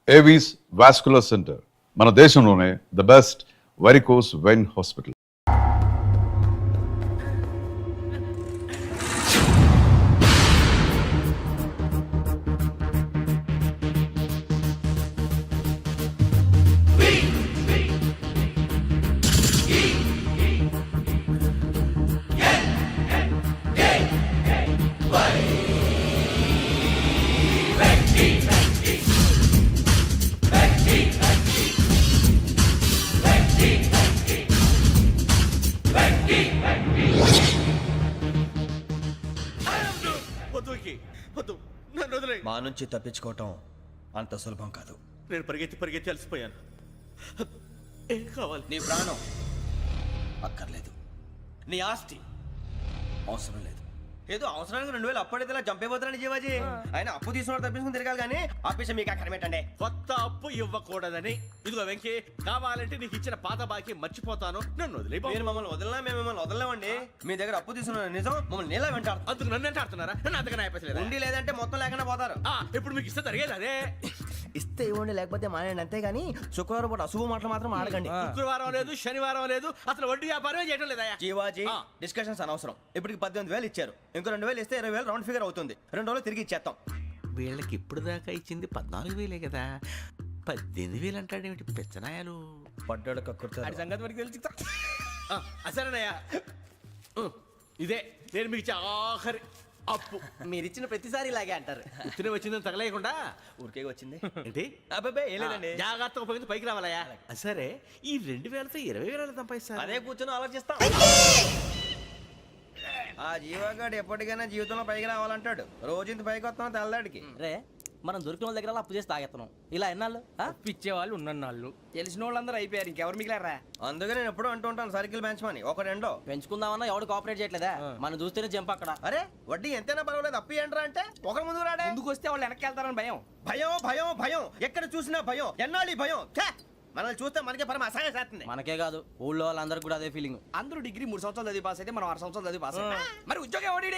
Avis vascular centre మన దేశంలోనే the best varicose vein hospital. మా నుంచి తప్పించుకోవటం అంత సులభం కాదు. నేను పరిగెత్తి అలసిపోయాను. ఏం కావాలి? నీ ప్రాణం అక్కర్లేదు, నీ ఆస్తి అవసరం లేదు. ఏదో అవసరానికి 2000 అప్పటిలా చంపేపోతున్నాను జీవాజీ. ఆయన అప్పు తీసుకున్న తప్పించుకుని తిరగాలి కానీ ఆపేసి మీకు అక్కడ పెట్టండి. కొత్త అప్పు ఇవ్వకూడదని. ఇదిగో వెంకీ, కావాలంటే నీకు ఇచ్చిన పాత బాకీ మర్చిపోతాను, నన్ను వదిలే. మీరు మమ్మల్ని వదలనా? మేము మిమ్మల్ని వదలలేమండి. మీ దగ్గర అప్పు తీసుకున్న నిజం మమ్మల్ని నీలా వెంటాడు. అందుకు నన్ను ఎంత ఆడుతున్నారా? నన్ను అంతగా అయిపోలేదు. ఉండి లేదంటే మొత్తం లేకుండా పోతారు. ఇప్పుడు మీకు ఇస్తే జరిగేది అదే. ఇస్తే ఇవ్వండి, లేకపోతే మానేయండి, అంతేగాని శుక్రవారం పూట అశుభ మాటలు మాత్రం ఆడకండి. శుక్రవారం లేదు, శనివారం లేదు, అసలు వడ్డీ వ్యాపారమే చేయడం లేదా? జీవాజీ డిస్కషన్స్ అనవసరం. ఇప్పటికి 18,000 ఇచ్చారు, ఇంకో 2,000 ఇస్తే 20,000 రౌండ్ ఫిగర్ అవుతుంది. 2 రోజులు తిరిగి ఇచ్చేస్తాం. వీళ్ళకి ఇప్పుడు దాకా ఇచ్చింది 14,000 కదా, 18,000 అంటాడేమిటి పెచ్చనాయాలు? పడ్డాడు కక్కుర్తాడు. సంగతి వరకు తెలిసి అసలేనయ్యా, ఇదే నేను మీకు ఇచ్చే ఆఖరి అప్పు. మీరు ఇచ్చిన ప్రతిసారి ఇలాగే అంటారు. ఇతనే వచ్చిందని తగలేయకుండా ఊరికే వచ్చింది ఏంటి? అబ్బాయి ఏం లేదండి. జాగ్రత్తగా ఉపయోగించి పైకి రావాలయ్యా. సరే, ఈ 2,000తో 20,000 సంపాదిస్తారు. అదే కూర్చొని ఆలోచిస్తాం. ఆ జీవగాడు ఎప్పటికైనా జీవితంలో పైకి రావాలంటాడు. రోజు ఇంత పైకి వస్తాం తెల్లడికి. రే, మనం దొరికిన వాళ్ళ దగ్గర అప్పు చేసి తాగెత్తనం. ఇలా ఎన్నాళ్ళు పిచ్చేవాళ్ళు ఉన్నన్నాళ్ళు తెలిసిన వాళ్ళందరూ అయిపోయారు, ఇంకెవరు మిగిలారా? అందుకే నేను ఎప్పుడు అంటూ ఉంటాను సర్కిల్ బెంచ్ మని. ఒక రెండో పెంచుకుందామన్నా ఎవడు కోఆపరేట్ చేయట్లేదా? మనం చూస్తేనే జంప్ అక్కడ. అరే వడ్డీ ఎంతైనా పర్వాలేదు, అప్పు ఏంట్రా అంటే ఒకరి ముందు రాడే. ముందుకు వస్తే వాళ్ళు వెనక్కి వెళ్తారని భయం. భయం భయం భయం, ఎక్కడ చూసినా భయం. ఎన్నాళ్ళు భయం? మనల్ని చూస్తే మనకే పరమ అసహాయం చేస్తుంది. మనకే కాదు, ఊళ్ళో వాళ్ళందరికీ కూడా అదే ఫీలింగ్. అందరూ డిగ్రీ 3 సంవత్సరాలు చదివి పాస్ అయితే మనం 6 సంవత్సరాలు చదివి పాస్ అయ్యాం. మరి ఉద్యోగం ఎవడి?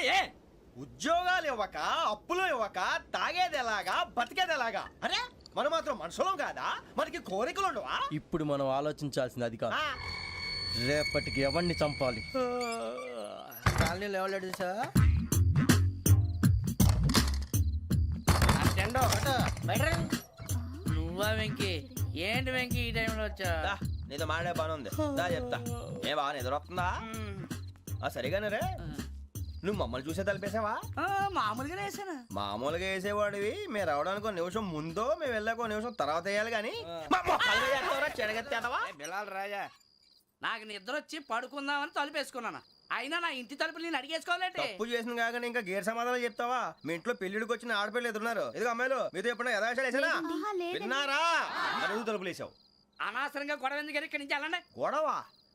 ఉద్యోగాలు ఇవ్వక, అప్పులు ఇవ్వక, తాగేది ఎలాగా, బతికేది ఎలాగా? అరే మనం మాత్రం మనుషులం కాదా? మనకి కోరికలు ఉండవా? ఇప్పుడు మనం ఆలోచించాల్సింది అది కాదు, రేపటికి ఎవరిని చంపాలి. కాలనీలో ఎవరు సార్? నువ్వా వెంకీ? ఏంటి వెంకీ ఈ టైంలో వచ్చా? నీతో మాడే పని ఉంది, దా చెప్తా. ఏ బాగా నిద్రొస్తుందా? సరిగానే రే, నువ్వు మమ్మల్ని చూసే తలిపేసావా? మామూలుగానే వేసాను. మామూలుగా వేసేవాడివి. మేము రావడానికి 1 నిమిషం ముందో, మేము వెళ్ళాక 1 నిమిషం తర్వాత వేయాలి కానీ బిలాల్ రాజా, నాకు నిద్ర వచ్చి పడుకుందామని తలుపేసుకున్నాను. అయినా నా ఇంటి తలుపులు నేను అడిగేసుకోవాలంటే తప్పు చేసిన కాక ఇంకా గేర్ సమాధానం చెప్తావా? మీ ఇంట్లో పెళ్లిడికి వచ్చిన ఆడపిల్లలు ఎదురున్నారు. ఇదిగో అమ్మాయిలు, మీతో ఎప్పుడైనా యథాశాలు వేసానా? విన్నారా? అడుగు తలుపులు వేసావు. అనవసరంగా గొడవ ఎందుకు? ఇక్కడి నుంచి వెళ్ళండి. గొడవ?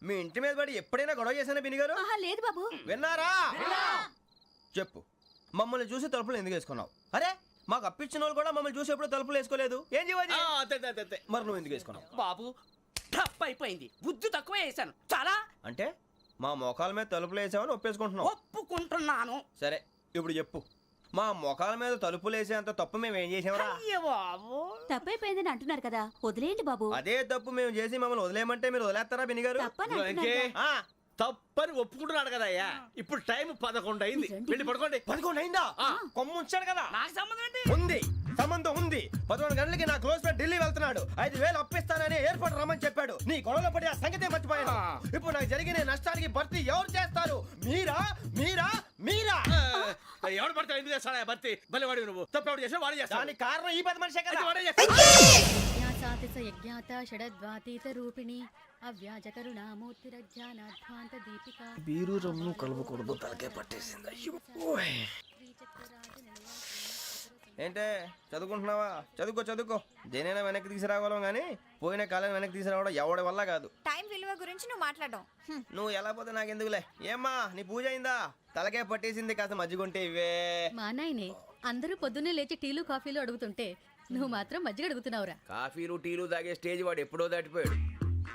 మీ ఇంటి మీద పడి ఎప్పుడైనా గొడవ చేశానా బిని గారు? లేదు బాబు. విన్నారా? చెప్పు, మమ్మల్ని చూసి తలుపులు ఎందుకు వేసుకున్నావు? అరే మాకు అప్పించిన వాళ్ళు కూడా మమ్మల్ని చూసి ఎప్పుడు తలుపులు వేసుకోలేదు. ఏం చేయాలి? మరి నువ్వు ఎందుకు వేసుకున్నావు? బాబు తప్పు అయిపోయింది, బుద్ధి తక్కువ వేసాను చాలా. అంటే మా మోకాల మీద తలుపులు వేసామని ఒప్పేసుకుంటున్నావు? ఒప్పుకుంటున్నాను. సరే ఇప్పుడు చెప్పు, మా మొఖాల మీద తలుపులు వేసేంత తప్పు మేము ఏం చేసామరా? బాబు తప్పైపోయిందని అంటున్నారు కదా, వదిలేయండి బాబు. అదే తప్పు మేము చేసి మమ్మల్ని వదిలేయమంటే మీరు వదిలేస్తారా బిని గారు? తప్పని ఒప్పుకుంటున్నాడు కదా అయ్యా. ఇప్పుడు టైం 11 అయింది, వెళ్ళి పడుకోండి. 11 అయిందా? కొమ్ము ఉంచాడు కదా. నాకు సంబంధం ఏంటి? ఉంది, సంబంధం ఉంది. 11 గంటలకి నా క్లోజ్ ఫ్రెండ్ ఢిల్లీ వెళ్తున్నాడు. 5,000 అప్పిస్తానని ఎయిర్పోర్ట్ రమ్మని చెప్పాడు. నీ గొడవలో పడి ఆ సంగతే మర్చిపోయాను. ఇప్పుడు నాకు జరిగిన నష్టానికి భర్తీ ఎవరు చేస్తారు? మీరా మీరా మీరా? ఎవడు పడితే ఎందుకు చేస్తాడా భర్తీ? భలే వాడి నువ్వు. తప్పు ఎవడు చేసినా వాడే చేస్తాడు. దానికి కారణం ఈ 10 మనిషే కదా. వాడే చేస్తాడు. బీరు రమ్ము కలుపుకూడదు, తలకే పట్టేసింది. ఏంటే చదువుకుంటున్నావా? చదువుకో చదువుకో. దేనైనా వెనక్కి తీసుకురావాలం కానీ పోయిన కాలం వెనక్కి తీసుకురావడం ఎవడి వల్ల కాదు. టైం విలువ గురించి నువ్వు మాట్లాడడం. నువ్వు ఎలా పోతే నాకు ఎందుకులే. ఏమ్మా నీ పూజ అయిందా? తలకే పట్టేసింది, కాస్త మజ్జిగుంటే ఇవే. మా నాయనే అందరూ పొద్దున్నే లేచి టీలు కాఫీలు అడుగుతుంటే నువ్వు మాత్రం మజ్జిగ అడుగుతున్నావురా. కాఫీలు టీలు తాగే స్టేజ్ వాడు ఎప్పుడో దాటిపోయాడు.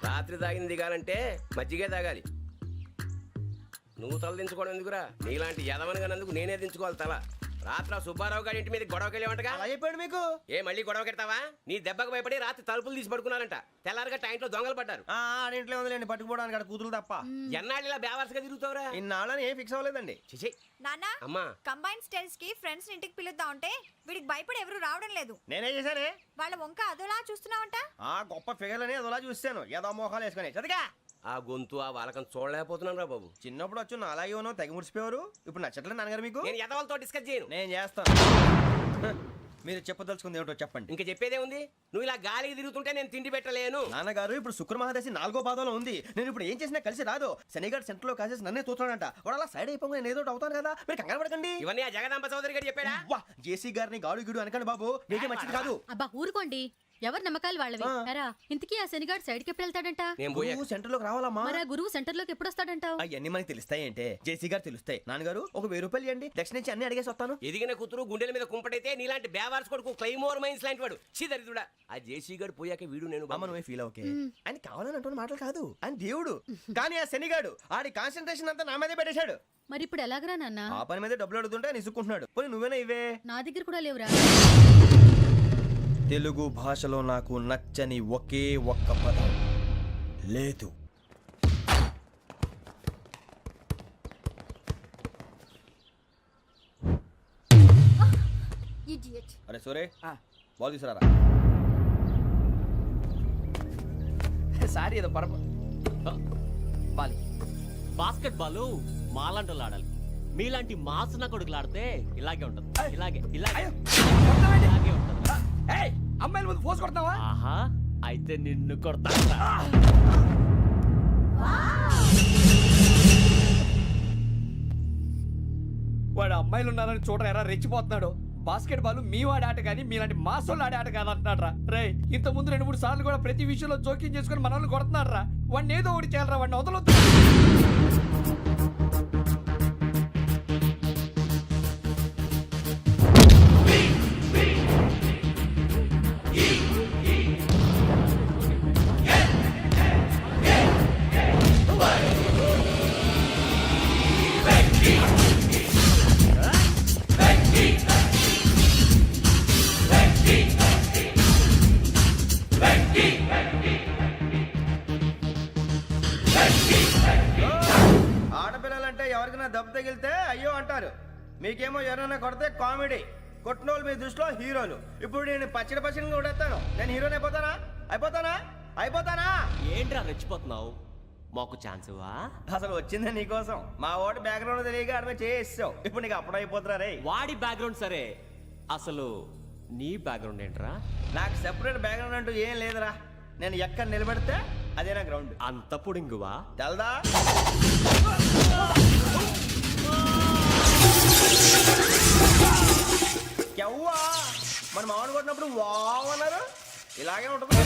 రాత్రి తాగింది దిగాలంటే మజ్జిగే తాగాలి. నువ్వు తల దించుకోవడం ఎందుకురా? నీలాంటి యదవనగానందుకు నేనే దించుకోవాలి తల. రాత్ర సుబ్బారావు గారి ఇంటి మీద గొడవకి వెళ్ళేవంటగా అలా చెప్పాడు మీకు ఏ మళ్ళీ గొడవ కెడతావా? నీ దెబ్బకు భయపడి రాత్రి తలుపులు తీసి పడుకున్నారంట. తెల్లారగా టైంట్లో దొంగలు పడ్డారు. ఆడింట్లో ఉందిలేండి పట్టుకుపోవడానికి అక్కడ కూతురు తప్ప ఎన్నాళ్ళు ఇలా బేవర్స్గా తిరుగుతావురా? ఇన్నాళ్ళని ఏం ఫిక్స్ అవ్వలేదండి. చిచి నానా అమ్మా కంబైన్ స్టైల్స్ కి ఫ్రెండ్స్ ఇంటికి పిలుద్దాం అంటే వీడికి భయపడి ఎవరు రావడం లేదు. నేనేం చేశానే? వాళ్ళ వంక అదోలా చూస్తున్నావంట. ఆ గొప్ప ఫిగర్లని అదోలా చూస్తాను ఏదో మోహాలు వేసుకొని చదిగా ఆ గొంతు ఆ వాలకం చూడలేకపోతున్నాను రా బాబు. చిన్నప్పుడు వచ్చి నా అలాగే ఉన్నావు తెగ ముడిచిపోయారు. ఇప్పుడు నచ్చట్లేదు నాన్నగారు మీకు? నేను ఎదవలతో డిస్కస్ చేయను. నేను చేస్తాను. మీరు చెప్పదలుచుకుంది ఏమిటో చెప్పండి. ఇంకా చెప్పేదే ఉంది. నువ్వు ఇలా గాలికి తిరుగుతుంటే నేను తిండి పెట్టలేను. నాన్నగారు ఇప్పుడు శుక్ర మహాదశి 4వ పాదంలో ఉంది. నేను ఇప్పుడు ఏం చేసినా కలిసి రాదు. శనిగారు సెంటర్ లో కాసేసి నన్నే చూస్తాడంట. వాడు అలా సైడ్ అయిపోయి నేను ఏదో ఒకటి అవుతాను కదా, మీరు కంగారు పడకండి. ఇవన్నీ ఆ జగదాంబ చౌదరి గారు చెప్పాడా? వా జేసీ గారిని గాడు గిడు అనకండి బాబు, మీకే మంచిది కాదు. అబ్బా ఊరుకోండి, ఎవరి నమ్మకాలు వాళ్ళవి. ఎరా ఇంతకీ ఆ శనిగాడు సైడ్కి ఎప్పుడు వెళ్తాడంట? నేను పోయా. నువ్వు సెంటర్ లోకి రావాలమ్మా. మరి ఆ గురువు సెంటర్ లోకి ఎప్పుడు వస్తాడంటావు? అవన్నీ మనకి తెలుస్తాయి అంటే జేసీ గారు తెలుస్తాయి. నాన్నగారు ఒక 1000 రూపాయలు ఇవ్వండి, దక్షిణ నుంచి అన్ని అడిగేసి వస్తాను. ఎదిగిన కూతురు గుండెల మీద కుంపటైతే నీలాంటి బేవార్స్ కొడుకు క్లైమోర్ మైన్స్ లాంటి వాడు చీదరిదుడా. ఆ జేసీ గారు పోయాక వీడు నేను అమ్మ నువ్వే ఫీల్ ఓకే. ఆయన కావాలని అంటున్న మాటలు కాదు, ఆయన దేవుడు. కానీ ఆ శనిగాడు ఆడి కాన్సన్ట్రేషన్ అంతా నా మీదే పెట్టేశాడు. మరి ఇప్పుడు ఎలాగరా నాన్న? ఆ పని మీద డబ్బులు అడుగుతుంటే నిసుక్కుంటున్నాడు. పోనీ నువ్వేనా ఇవే? నా దగ్గర కూడా లేవురా. తెలుగు భాషలో నాకు నచ్చని ఒకే ఒక్క పదం లేదు. అరే సోరే బాల్ తీసుకురారా. సారీ ఏదో పరప బాలి బాస్కెట్ బాల్ మాలాంటి వాళ్ళు ఆడాలి. మీలాంటి మాసన కొడుకులు ఆడితే ఇలాగే ఉంటది. ఇలాగే ఇలాగే అయ్యో, ఇలాగే ఉంటది. ఏయ్, అమ్మాయిల ముందు ఫోర్స్ కొడతావా? ఆహా అయితే నిన్ను కొడతా. వాడు అమ్మాయిలు ఉన్నారని చూడరా ఎరా రెచ్చిపోతున్నాడు. బాస్కెట్ బాల్ మీ వాడి ఆట కానీ మీలాంటి మాసోళ్ళు ఆడే ఆట కాదు అంటున్నాడు రా. రే ఇంత ముందు 2-3 సార్లు కూడా ప్రతి విషయంలో జోక్యం చేసుకుని మనల్ని కొడుతున్నాడు రా. వాడిని ఏదో ఒకటి చేయాలరా, వాడిని వదలొద్దు. ఆడపిల్లలంటే ఎవరికైనా దెబ్బ తగిలితే అయ్యో అంటారు, మీకేమో ఎవరైనా కొడితే కామెడీ. కొట్టినోళ్ళు మీ దృష్టిలో హీరోలు. ఇప్పుడు నేను పచ్చడి పచ్చడిగా కొడేస్తాను. నేను హీరోని అయిపోతానా? అయిపోతానా? అయిపోతానా? ఏంట్రా రెచ్చిపోతున్నావు? మాకు ఛాన్స్ ఇవ్వా? అసలు వచ్చిందే నీకోసం. మా వాడి బ్యాక్గ్రౌండ్ తెలియక ఆడమే చేసావు. ఇప్పుడు నీకు అప్పుడు అయిపోతున్నా రే. వాడి బ్యాక్గ్రౌండ్ సరే, అసలు నీ బ్యాక్గ్రౌండ్ ఏంట్రా? నాకు సెపరేట్ బ్యాక్గ్రౌండ్ అంటూ ఏం లేదురా. నేను ఎక్కడ నిలబడితే అదే నా గ్రౌండ్. అంత పుడింగువా? తెల్దా? ఎవ్వా మన మామిడి కొట్టినప్పుడు వావ్ అన్నారు. ఇలాగే ఉంటుంది.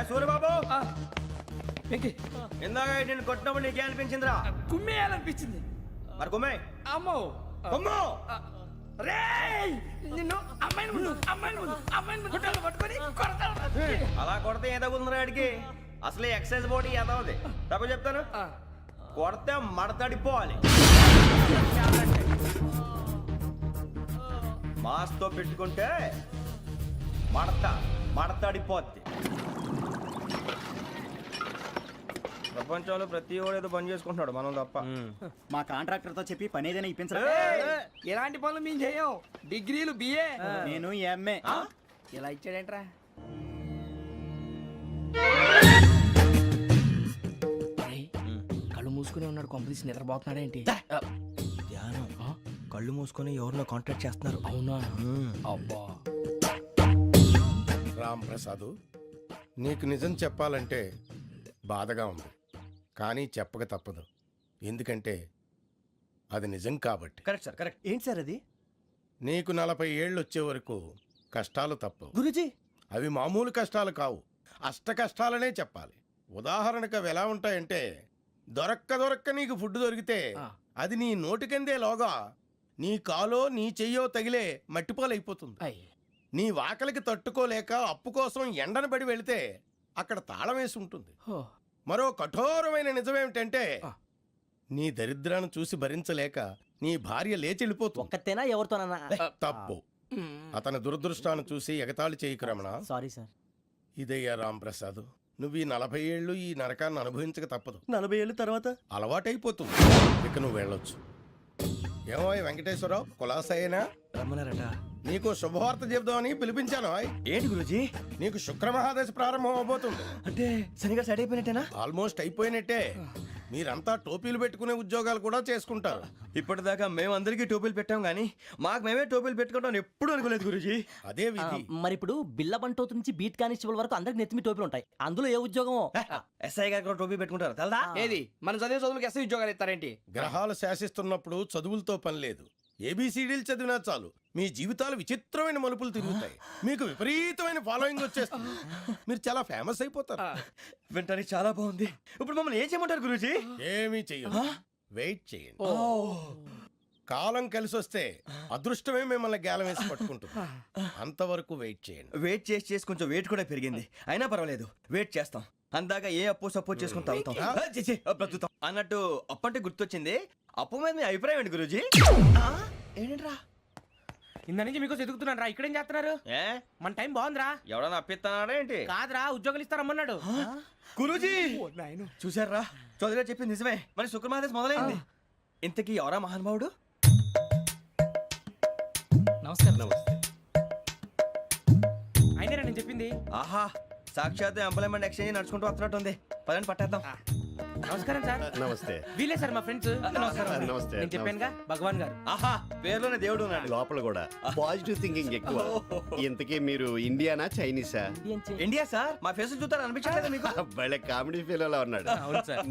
సూర్యబాబు ఇందాక నేను కొట్టినప్పుడు నీకే అనిపించిందిరా? కుమ్మేయాలనిపించింది. మరి కుమ్మే. అమ్మో కుమ్ము. రేయ్ నిన్ను అమ్మాయిని ముందు గుడ్డలు పట్టుకొని కొడతాను. అలా కొడితే ఏ తగ్గుతుందిరా ఆడికి? అసలే ఎక్సైజ్ బాడీ ఏదవుది. తప్పు చెప్తాను. కొడితే మడతడిపోవాలి. మాస్తో పెట్టుకుంటే మడతడిపోద్ది. ప్రపంచంలో ప్రతి వాడు ఏదో పని చేసుకుంటున్నాడు, మనం తప్ప. మా కాంట్రాక్టర్ తో చెప్పి పని ఏదైనా ఇప్పించరా? ఎలాంటి పనులు మేము చేయం. డిగ్రీలు బిఏ. నేను ఎంఏ. ఇలా ఇచ్చాడేంట్రా? కళ్ళు మూసుకుని ఉన్నాడు, కొంపదీసి నిద్రపోతున్నాడేంటి? ధ్యానం. కళ్ళు మూసుకొని ఎవరినో కాంటాక్ట్ చేస్తున్నారు. అవునా? అబ్బా. రామ్ ప్రసాద్, నీకు నిజం చెప్పాలంటే బాధగా ఉంది, కానీ చెప్పక తప్పదు. ఎందుకంటే అది నిజం కాబట్టి. Correct sir, correct. ఏంటి సార్ అది? నీకు 40 ఏళ్ళు వచ్చే వరకు కష్టాలు తప్పవు గురుజీ. అవి మామూలు కష్టాలు కావు, అష్ట కష్టాలనే చెప్పాలి. ఉదాహరణకు అవి ఎలా ఉంటాయంటే, దొరక్క నీకు ఫుడ్ దొరికితే అది నీ నోటికందే లోగా నీ కాలో నీ చెయ్యో తగిలే మట్టిపాలైపోతుంది. నీ వాకలికి తట్టుకోలేక అప్పు కోసం ఎండను పడి వెళితే అక్కడ తాళం వేసి ఉంటుంది. మరో కఠోరమైన నిజమేమిటంటే, నీ దరిద్రాన్ని చూసి భరించలేక నీ భార్య లేచి వెళ్ళిపోతుంది. ఒక్కతేనా ఎవరితోనన్నా? తప్పు. అతని దురదృష్టాన్ని చూసి ఎగతాళి చేయకు రమణ. Sorry sir. ఇదయ్యా రాంప్రసాద్, నువ్వు ఈ 40 ఏళ్ళు ఈ నరకాన్ని అనుభవించక తప్పదు. 40 ఏళ్ళ తర్వాత అలవాటైపోతుంది. ఇక నువ్వు వెళ్ళొచ్చు. ఏమో వెంకటేశ్వరరావు, కులాసైనా రమ్మన్నారట. నీకు శుభవార్త చెబుదామని పిలిపించాను. ఏంటి గురుజీ? నీకు శుక్రమహాదశ ప్రారంభం అవబోతుంది. అంటే సరిగా సెట్ అయిపోయినట్టేనా? ఆల్మోస్ట్ అయిపోయినట్టే. మీరంతా టోపీలు పెట్టుకునే ఉద్యోగాలు కూడా చేసుకుంటారు. ఇప్పటిదాకా మేమందరికీ టోపీలు పెట్టాం కానీ మాకు మేమే టోపీలు పెట్టుకుంటాం ఎప్పుడు అనుకోలేదు గురుజీ. అదే విధి. మరి ఇప్పుడు బిల్ల బంటోతు నుంచి బీట్ కానిస్టేబుల్ వరకు అందరికి నెత్తిమి టోపీలు ఉంటాయి. అందులో ఏ ఉద్యోగం? ఎస్ఐ గారు కూడా టోపీ పెట్టుకుంటారు తెలదా? ఏది మన చదివే చదువులకు ఎస్ఐ ఉద్యోగాలు ఇస్తారేంటి? గ్రహాలు శాసిస్తున్నప్పుడు చదువులతో పని లేదు. ఏబిసిడీలు చదివినా చాలు మీ జీవితాలు విచిత్రమైన మలుపులు తిరుగుతాయి. మీకు విపరీతమైన ఫాలోయింగ్ వచ్చేస్తుంది. మీరు చాలా ఫేమస్ అయిపోతారు. వింటానికి చాలా బాగుంది. ఇప్పుడు మమ్మల్ని ఏం చేయమంటారు గురూజీ? ఏమీ చెయ్యదు, వెయిట్ చేయండి. కాలం కలిసి వస్తే అదృష్టమే మిమ్మల్ని గేలం వేసి పట్టుకుంటుంది. అంతవరకు వెయిట్ చేయండి. వెయిట్ చేసి కొంచెం వెయిట్ కూడా పెరిగింది. అయినా పర్వాలేదు, వెయిట్ చేస్తాం. అందాక ఏ అప్పు సపోర్ట్ చేసుకుని తాగుతాం, బ్రతుకుతాం అన్నట్టు. అప్పు అంటే గుర్తొచ్చింది. అప్పు మీద మీ అభిప్రాయం ఏంటి గురూజీ? ఏంటరా ఇంత నుంచి మీకు ఎదుగుతున్నాను రా. ఇక్కడేం చేస్తున్నారు? ఏ మన టైం బాగుందిరా. ఎవడన్నా అప్పిస్తున్నాడా ఏంటి? కాదురా, ఉద్యోగాలు ఇస్తారమ్మన్నాడు. గురూజీ చూసారా, చౌదరిగా చెప్పింది నిజమే. మరి శుక్రమహాదేశ్ మొదలైంది. ఇంతకీ ఎవరా మహానుభావుడు? నమస్కారం. అయినా నేను చెప్పింది. ఆహా, సాక్షాత్ ఎంప్లాయ్మెంట్ ఎక్స్చేంజ్ నడుచుకుంటూ వస్తున్నట్టు ఉంది. పదండి పట్టేద్దాం. నమస్కారం సార్. నమస్తే. వీలే సార్ మా ఫ్రెండ్స్. నమస్తే. నేను చెప్పానుగా, భగవాన్ గారు. ఆహా, పేరులోనే దేవుడు ఉన్నాడు. లోపల కూడా పాజిటివ్ థింకింగ్ ఎక్కువ. ఇంతకీ మీరు ఇండియానా చైనీసా? India sir. మా ఫేస్ చూస్తారు అనిపించలేదు మీకు? భలే కామెడీ ఫీల్ ఉన్నాడు.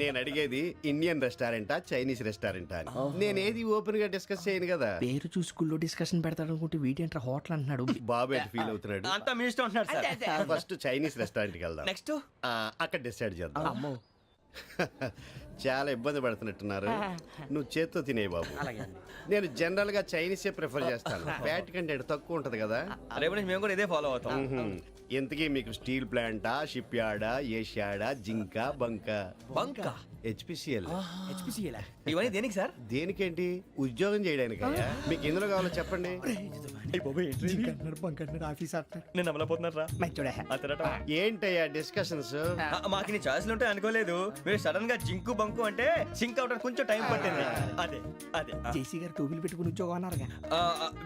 నేను అడిగేది ఇండియన్ రెస్టారెంటా చైనీస్ రెస్టారెంటా అని. నేను ఏది ఓపెన్ గా డిస్కస్ చేయను కదా. పేరు చూసి స్కూల్లో డిస్కషన్ పెడతాడు అనుకుంటే వీటేంట్రా హోటల్ అంటున్నాడు. బాబు ఎట్ ఫీల్ అవుతున్నాడు. అంతా మీ ఇష్టం ఉంటున్నారు సార్. ఫస్ట్ చైనీస్ రెస్టారెంట్ కి వెళ్దాం. నెక్స్ట్ అక్కడ డిసైడ్ చేద్దాం. చాలా ఇబ్బంది పడుతున్నట్టున్నారు. నువ్వు చేత్తో తినే బాబు. నేను జనరల్ గా చైనీసే ప్రిఫర్ చేస్తాను. ఫ్యాట్ కంటెంట్ తక్కువ ఉంటది కదా. రేపు నుంచి మేము కూడా ఇదే ఫాలో అవుతాం. ఎంతకీ మీకు స్టీల్ ప్లాంటా, షిప్ యార్డా, ఏషియాడా, జింక, బంకా? హెచ్పిసిఎల్. ఇవన్నీ దేనికి సార్? దేనికేంటి? ఉద్యోగం చేయడానికి. మీకు ఎందులో కావాలో చెప్పండి. నేను అమలపోతున్నారా? ఏంటయ్యా డిస్కషన్స్? మాకు నీ ఛాయిస్లు ఉంటాయి అనుకోలేదు. మీరు సడన్ గా జింకు బంకు అంటే సింక్ అవడానికి కొంచెం టైం పట్టింది. అదే అదే జేసీ గారు టోపీలు పెట్టుకుని ఉద్యోగం అన్నారుగా.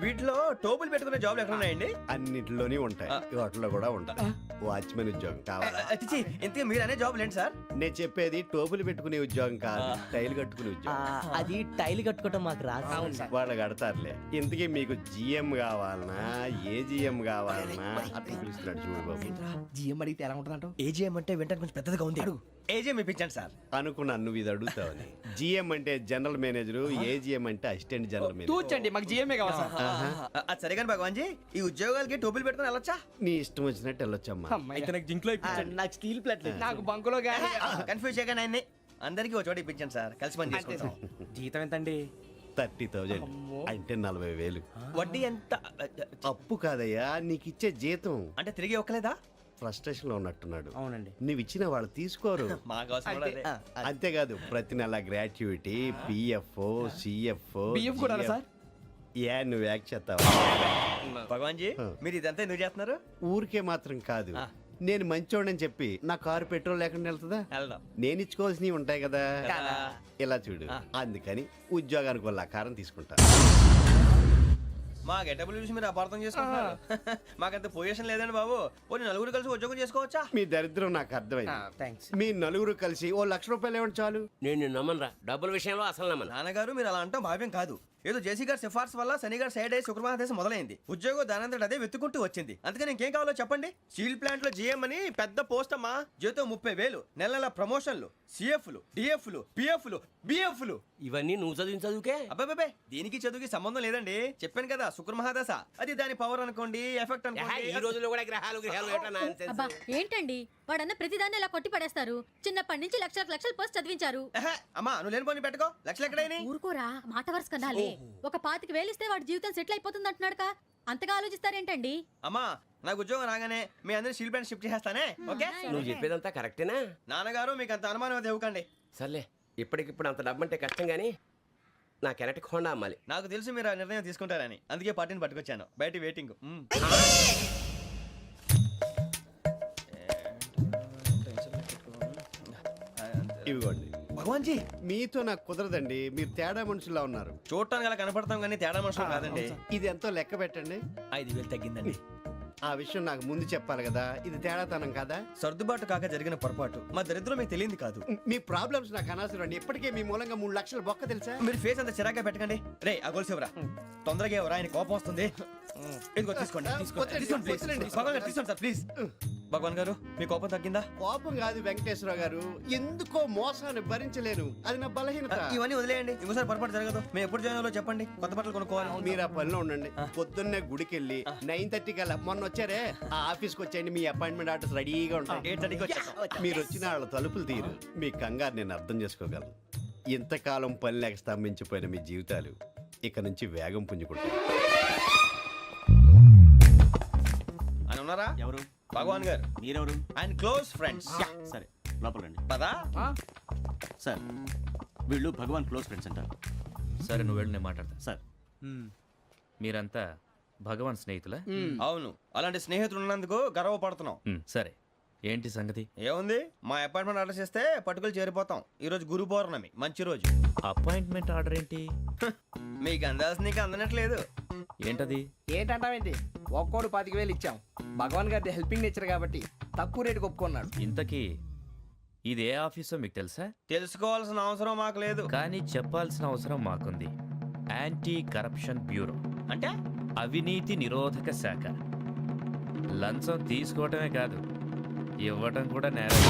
వీటిలో టోపులు పెట్టుకునే జాబ్లు ఎక్కడ ఉన్నాయండి? అన్నిటిలోనే ఉంటాయి, వాటిలో కూడా ఉంటాయి. వాచ్మెన్ ఉద్యోగం కావాలా? ఇంతకీ మీరు అనే జాబ్ ఏంటి సార్? నేను చెప్పేది టోపులు పెట్టుకునే ఉద్యోగం కాదు, టైల్ కట్టుకునే ఉద్యోగం. అది టైల్ కట్టుకోవటం మాకు రాదు. వాళ్ళు కడతారులే. ఇంతకీ మీకు జిఎం కావాలనా, ఏజిఎం కావాలనా? అట్లా పిలుస్తున్నాడు చూడు బాబు. జిఎం అడిగితే ఎలా ఉంటుందంట? ఏజీఎం అంటే వింటానికి కొంచెం పెద్దదిగా ఉంది. ఏజీఎం ఇప్పించండి సార్. అనుకున్నాను నువ్వు ఇది అడుగుతావని. జిఎం అంటే జనరల్ మేనేజర్, ఏజిఎం అంటే అసిస్టెంట్ జనరల్ మేనేజర్. తూచండి, మాకు జిఎంఏ కావాలి సార్. అది సరే కానీ భగవాన్ జీ, ఈ ఉద్యోగాలకి టోపులు పెట్టుకుని వెళ్ళొచ్చా? నీ ఇష్టం వచ్చినట్టు వెళ్ళొచ్చమ్మా. అయితే నాకు జింక్లో నాకు స్టీల్ ప్లేట్ నాకు బంకులో గానీ. కన్ఫ్యూజ్ చేయగానే ఆయన్ని అందరికీ ఒక చోట ఇప్పించండి సార్. కలిసి పని చేసుకుంటాం. జీతం ఎంతండి? 30,000 అంటే 40,000. వడ్డీ ఎంత? అప్పు కాదయ్యా, నీకు ఇచ్చే జీతం. అంటే తిరిగి ఒక్కలేదా? ఫ్రస్ట్రేషన్ లో ఉన్నట్టున్నాడు. అవునండి. నువ్వు ఇచ్చిన వాళ్ళు తీసుకోరు. అంతేకాదు ప్రతి నెల గ్రాట్యుటీ, పిఎఫ్, సిఎఫ్. బియ్యం కూడా సార్? ఏ నువ్వు యాక్ట్ చేస్తావా? భగవాన్ జీ మీరు ఇదంతా ఎందుకు చేస్తున్నారు? ఊరికే మాత్రం కాదు, నేను మంచోడని చెప్పి నా కారు పెట్రోల్ లేకుండా వెళ్తుందా? వెళ్దాం. నేను ఇచ్చుకోవాల్సినవి ఉంటాయి కదా. ఇలా చూడు, అందుకని ఉద్యోగానికి వాళ్ళ ఆకారం తీసుకుంటా. మా గెటబుల్ చూసి మీరు అపార్థం చేసుకుంటున్నారు. మాకంత పొజిషన్ లేదండి బాబు. ఓ నలుగురు కలిసి ఉద్యోగం చేసుకోవచ్చా? మీ దరిద్రం నాకు అర్థమైంది. థ్యాంక్స్. మీ నలుగురు కలిసి ఓ ₹1,00,000 ఇవ్వండి చాలు. నేను నమ్మనరా, డబ్బుల విషయంలో అసలు నమ్మను. నాన్నగారు మీరు అలా అంటాం భావ్యం కాదు. ఏదో జేసీ గారి సిఫార్సు వల్ల శని గారు సైడ్ అయ్యి శుక్రమహాదేశం మొదలైంది. ఉద్యోగం దానంతటి అదే వెతుకుంటూ వచ్చింది. అందుకని ఇంకేం కావాలో చెప్పండి. స్టీల్ ప్లాంట్ లో జీఎం అని పెద్ద పోస్ట్ అమ్మా. జీతం 30,000, నెల నెల ప్రమోషన్లు, సిఎఫ్లు, డిఎఫ్లు, పిఎఫ్లు, బిఎఫ్లు. ఇవన్నీ నువ్వు చదివిన చదువుకే. అబ్బాబే దీనికి చదువుకి సంబంధం లేదండి. చెప్పాను కదా శుక్రమహాదశ. అది దాని పవర్ అనుకోండి, ఎఫెక్ట్ ఈ అనుకోండి. రోజుల్లో కూడా గ్రహాలు ఏటా nonsense. అబ్బా ఏంటండి వాడన్న ప్రతిదాన్ని ఇలా కొట్టి పడేస్తారు. చిన్నప్పటి నుంచి లక్షల పోస్ట్ చదివించారు. ఎహె, అమ్మా నువ్వు లేని పోనీ పెట్టుకో. లక్షలు ఎక్కడైనా ఊరుకోరా, మాట వరుస కదాలే. ఒక 25,000 ఇస్తే వాడి జీవితం సెటిల్ అయిపోతుంది అంటున్నాడుగా. అంతగా ఆలోచిస్తారేంటండి? అమ్మా నాకు ఉద్యోగం రాగానే మీ అందరూ స్టీల్ ప్లాంట్ షిఫ్ట్ చేస్తానే. ఓకే నువ్వు చెప్పేదంతా కరెక్టేనా? నాన్నగారు మీకు అంత అనుమానం అది ఇవ్వకండి. సర్లే, ఇప్పటికిప్పుడు అంత డబ్బు అంటే కష్టం కానీ నా కెనటిక్ హోండా అమ్మాలి. నాకు తెలుసు మీరు ఆ నిర్ణయం తీసుకుంటారని, అందుకే పార్టీని పట్టుకొచ్చాను. బయట వెయిటింగ్. ఇవ్వండి. భగవాన్ జీ మీతో నాకు కుదరదండి, మీరు తేడా మనుషుల్లా ఉన్నారు. చూడటానికి అలా కనపడతాం కానీ తేడా మనుషులు కాదండి. ఇది ఎంతో లెక్క పెట్టండి. 5,000 తగ్గిందండి. ఆ విషయం నాకు ముందు చెప్పాలి కదా. ఇది తేడాతనం కాదా? సర్దుబాటు కాక జరిగిన పొరపాటు. మా దరిద్రం మీకు తెలియంది కాదు. మీ ప్రాబ్లమ్స్ నాకు అనవసరం అండి. ఇప్పటికే మీ మూలంగా 3 లక్షలు బొక్క తెలుసా? మీరు ఫేస్ అంత చిరాగ్గా పెట్టకండి. రే ఆ గొలుసు ఎవరా? తొందరగా ఎవరా? ఆయన కోపం వస్తుంది. ఇదిగో తీసుకోండి. తీసుకోండి, please. భగవాన్ గారు తీసుకోండి సార్ ప్లీజ్. భగవాన్ గారు మీ కోపం తగ్గిందా? కోపం కాదు వెంకటేశ్వరరావు గారు, ఎందుకో మోసాన్ని భరించలేను. అది నా బలహీనత. ఇవన్నీ వదిలేయండి. ఇంకోసారి పొరపాటు జరగదు. మేము ఎప్పుడు జాయిన్ అవ్వాలో చెప్పండి. కొత్త బట్టలు కొనుక్కోవాలి. మీరు ఆ పనిలో ఉండండి. పొద్దున్నే గుడికి వెళ్ళి 9:30 కల్లా, మొన్న వచ్చారే ఆ ఆఫీస్కి వచ్చేయండి. మీ అపాయింట్మెంట్ ఆర్డర్స్ రెడీగా ఉంటాయి. 8:30కి వచ్చేస్తాం. మీరు వచ్చిన వాళ్ళ తలుపులు తీరు. మీ కంగారు నేను అర్థం చేసుకోగలను. ఇంతకాలం పని లేక స్తంభించిపోయిన మీ జీవితాలు ఇక నుంచి వేగం పుంజుకుంటాయి. ఆయన ఉన్నారా? ఎవరు? భగవాన్ గారు. మీరెవరు? ఆయన క్లోజ్ ఫ్రెండ్స్. సరే లోపల రండి. పదా సార్ వీళ్ళు భగవాన్ క్లోజ్ ఫ్రెండ్స్ అంటారు. సరే నువ్వు వెళ్ళి నేను మాట్లాడతా. సార్ మీరంతా భగవాన్ స్నేహితులా? అవును, అలాంటి స్నేహితులు ఉన్నందుకు గర్వపడుతున్నాం. సరే ఏంటి సంగతి? ఏముంది, మా అపాయింట్మెంట్ ఆర్డర్ చేస్తే పట్టుకులు చేరిపోతాం. ఈ రోజు గురు పౌర్ణమి, మంచి రోజు. అపాయింట్మెంట్ ఆర్డర్ ఏంటి? మీకు అందాల్సిన నీకు అందనట్లేదు. ఏంటది? ఏంటంటావేంటి? ఒక్కోడు 25,000 ఇచ్చాం. భగవాన్ గారి హెల్పింగ్ నేచర్ కాబట్టి తక్కువ రేటుకి ఒప్పుకున్నాడు. ఇంతకీ ఇది ఏ ఆఫీసో మీకు తెలుసా? తెలుసుకోవాల్సిన అవసరం మాకు లేదు. కానీ చెప్పాల్సిన అవసరం మాకుంది. యాంటీ కరప్షన్ బ్యూరో అంటే అవినీతి నిరోధక శాఖ. లంచం తీసుకోవటమే కాదు, ఇవ్వటం కూడా నేరం.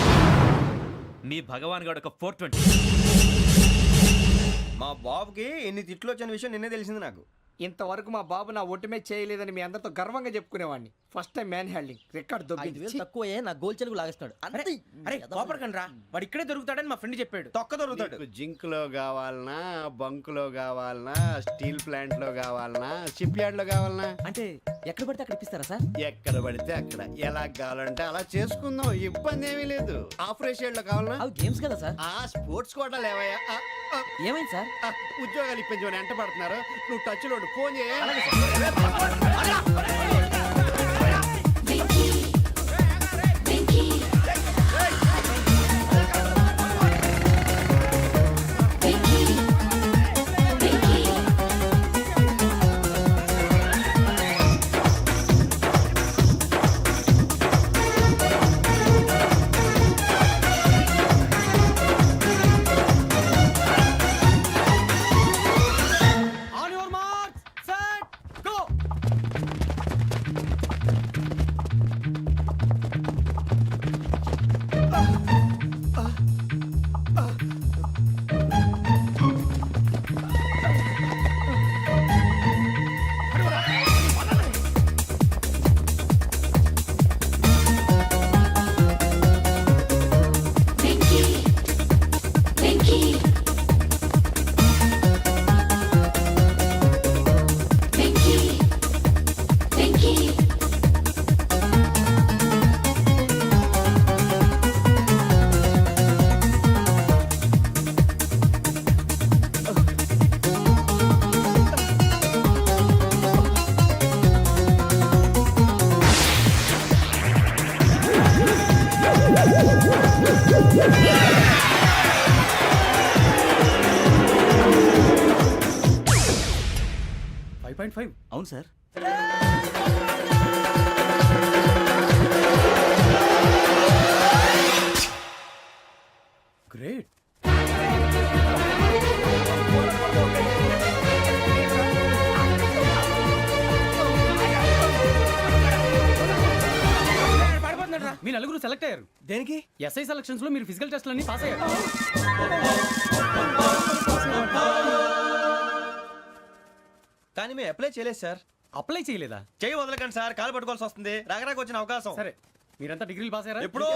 మీ భగవాన్ గారు ఒక 420. మా బాబుకి ఎన్ని తిట్లు వచ్చిన విషయం నిన్నే తెలిసింది నాకు. ఇంతవరకు మా బాబు నా ఒట్టుమే చేయలేదని మీ అందరితో గర్వంగా చెప్పుకునేవాడిని. First time man handing record 5,000 తక్కువే నా గోల్ చెలుగు లాగేస్తున్నాడు. అరే కోపడకండి రా, వాడు ఇక్కడే దొరుకుతాడని మా ఫ్రెండ్ చెప్పాడు. తొక్క దొరుకుతాడు. మీకు జింక్ లో కావాలనా, బంక్ లో కావాలనా, స్టీల్ ప్లాంట్ లో కావాలనా, షిప్ యార్డ్ లో కావాలనా? అంటే ఎక్కడ పడితే అక్కడ ఇప్పిస్తారా సార్? ఎక్కడ పడితే అక్కడ, ఎలా కావాలంటే అలా చేసుకుందాం. ఇబ్బంది ఏమీ లేదు. ఆపరేషన్ లో కావాలనా? అవి గేమ్స్ కదా సార్. ఆ స్పోర్ట్స్ కోటా లేవయ్యా. ఏమైంది సార్? ఉద్యోగాలు ఇప్పించమని ఎంట పడుతున్నారు. నువ్వు టచ్ లో ఫోన్ చేయ. On your marks set go. 5.5. అవును సార్. గ్రేట్. మీ నలుగురు సెలెక్ట్ అయ్యారు. దేనికి? ఎస్ఐ సెలక్షన్స్ లో మీరు ఫిజికల్ టెస్ట్ అన్ని పాస్ అయ్యారు. కానీ మేము అప్లై చేయలేదు సార్. అప్లై చేయలేదా? చేయి వదలకండి సార్, కాలు పట్టుకోవాల్సి వస్తుంది. రాగరాకు వచ్చిన అవకాశం. సరే, మీరంతా డిగ్రీలు పాస్ అయ్యారా? ఎప్పుడో.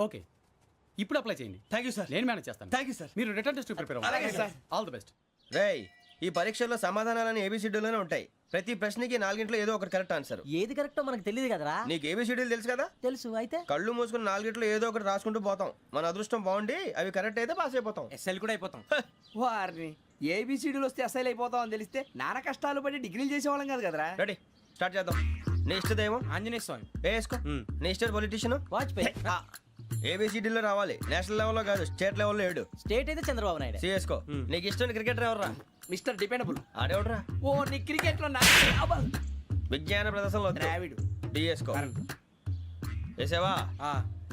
ఓకే, ఇప్పుడు అప్లై చేయండి. Thank you sir. నేను మేనేజ్ చేస్తాను. Thank you sir. మీరు రిటర్న్ టెస్ట్ ప్రిపేర్ అలాగే అవ్వండి. సార్. All the best. రేయ్, ఈ పరీక్షల్లో సమాధానాలని ఏబిసిడ్యూల్లోనే ఉంటాయి. ప్రతి ప్రశ్నకి 4 ఏదో ఒకటి కరెక్ట్ ఆన్సర్. ఏది కరెక్టో మనకు తెలియదు కదరా. నీకు ఏబిసిడ్యూల్ తెలుసు కదా? తెలుసు. అయితే కళ్ళు మూసుకుని 4 ఏదో ఒకటి రాసుకుంటూ పోతాం. మన అదృష్టం బాగుండి అవి కరెక్ట్ అయితే పాస్ అయిపోతాం. ఎస్ఎల్ కూడా అయిపోతాం. వారిని ఏబిసిడీలు వస్తే ఎస్ఐలు అయిపోతాం అని తెలిస్తే నాన్న కష్టాలు పడి డిగ్రీలు చేసేవాళ్ళం కాదు కదరా. రెడీ, స్టార్ట్ చేద్దాం. నీ ఇష్టదేమో ఆంజనేయ స్వామి. వేసుకో. నీ ఇష్ట పొలిటీషియన్ వాజ్పేయి. ఏబిసిడీలో రావాలి. నేషనల్ లెవెల్లో కాదు, స్టేట్ లెవెల్లో 7. స్టేట్ అయితే చంద్రబాబు నాయుడు. సిఎస్కో. నీకు ఇష్టం క్రికెటర్ ఎవర్రా? Mister dependable. ఆడేవడరా? ఓ నీ క్రికెట్ లో విజ్ఞాన ప్రదర్శనలో ద్రావిడు. డిఎస్కో. వేసావా?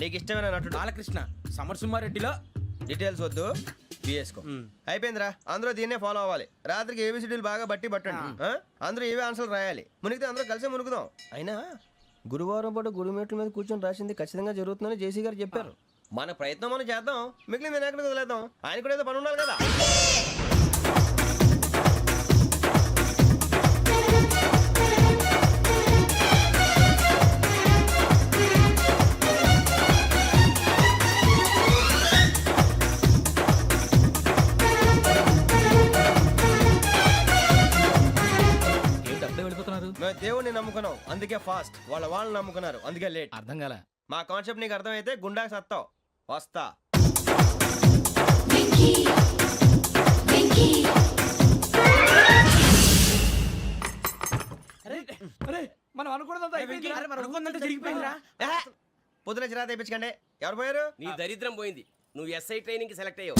నీకు ఇష్టమైన నటుడు? బాలకృష్ణ. సమర్ సుమారెడ్డిలో డీటెయిల్స్ వద్దు, బిఎస్కో. అయిపోయిందిరా, అందరూ దీన్నే ఫాలో అవ్వాలి. రాత్రికి ఏబిసిడీలు బాగా బట్టి పట్టండి. అందరూ ఏవే ఆన్సర్లు రాయాలి. మునిగితే అందరూ కలిసే మునుగుదాం. అయినా గురువారం పాటు గురుమేట్ల మీద కూర్చొని రాసింది ఖచ్చితంగా జరుగుతుందని జేసీ గారు చెప్పారు. మన ప్రయత్నం మనం చేద్దాం, మిగిలింది నేను ఎక్కడికి వదిలేద్దాం. ఆయన కూడా ఏదో పని ఉండాలి కదా. మేము దేవుడిని నమ్ముకున్నాం, అందుకే ఫాస్ట్. వాళ్ళని నమ్ముకున్నారు, అందుకే లేట్. అర్థం కాలే. మా కాన్సెప్ట్ నీకు అర్థమైతే గుండా సత్తావు. వస్తా. మనం అనుకున్నదంతా జరిగిపోయిందిరా. పొద్దున చిరా తెప్పించకండి. ఎవరు పోయారు? నీ దరిద్రం పోయింది. నువ్వు ఎస్ఐ ట్రైనింగ్ కి సెలెక్ట్ అయ్యావు.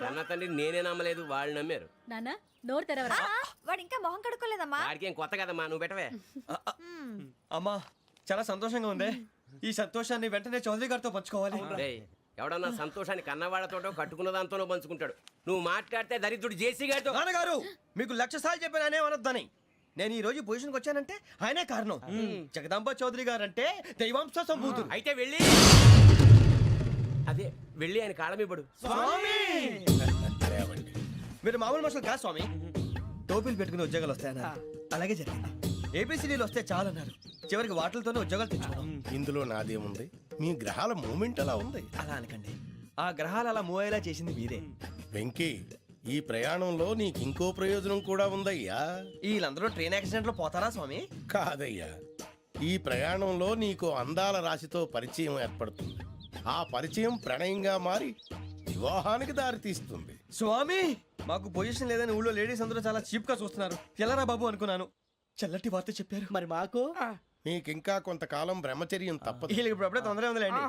అన్న తండ్రి నేనే నమ్మలేదు, వాళ్ళు నమ్మారు. నాన్న నోరు తెరవరా. వాడు ఇంకా మొహం కడుక్కోలేదమ్మా. వాడికి ఏం కొత్త కదమ్మా, నువ్వు పెట్టవే. అమ్మా, చాలా సంతోషంగా ఉంది. ఈ సంతోషాన్ని వెంటనే చౌదరి గారితో పంచుకోవాలి. రేయ్, ఎవడన్నా సంతోషాన్ని కన్నవాళ్లతోటో కట్టుకున్న దాంతోనో పంచుకుంటాడు. నువ్వు మాట్లాడితే దరిద్రుడు జేసీ గారితో. నాన్నగారు, మీకు 1,00,000 సార్లు చెప్పాను అనే అనొద్దని. నేను ఈ రోజు పొజిషన్కి వచ్చానంటే ఆయనే కారణం. జగదాంబ చౌదరి గారు అంటే దైవాంశ సంభూతుడు. అయితే వెళ్ళి అదే వెళ్ళి ఆయన కాళ్ళమివ్వడు. మీరు మామూలు మనుషులు కాదు స్వామి. టోపీలు పెట్టుకుని ఉద్యోగాలు వస్తాయన్నారు, అలాగే జరిగింది. ఏబిసిడీలు వస్తే చాలన్నారు, చివరికి వాటిలతోనే ఉద్యోగాలు తెచ్చుకున్నాం. ఇందులో నాదేముంది? మీ గ్రహాల మూమెంట్ అలా ఉంది. అలా అనకండి, ఆ గ్రహాలు అలా మూవ్ అయ్యేలా చేసింది మీరే. వెంకీ, ఈ ప్రయాణంలో నీకు ఇంకో ప్రయోజనం కూడా ఉందయ్యా. వీళ్ళందరూ ట్రైన్ యాక్సిడెంట్ లో పోతారా స్వామి? కాదయ్యా, ఈ ప్రయాణంలో నీకు అందాల రాశితో పరిచయం ఏర్పడుతుంది. ఆ పరిచయం ప్రణయంగా మారి వివాహానికి దారితీస్తుంది. స్వామి, మాకు పొజిషన్ లేదని ఊళ్ళో లేడీస్ అందరూ చాలా చీప్ గా చూస్తున్నారు. ఎలారా బాబు అనుకున్నాను. చల్లటి వార్త చెప్పారు. మరి మాకు నీకింకా కొంతకాలం బ్రహ్మచర్యం తప్పదు. వీళ్ళకి ఇప్పుడు అప్పుడే తొందర ఉందిలేండి.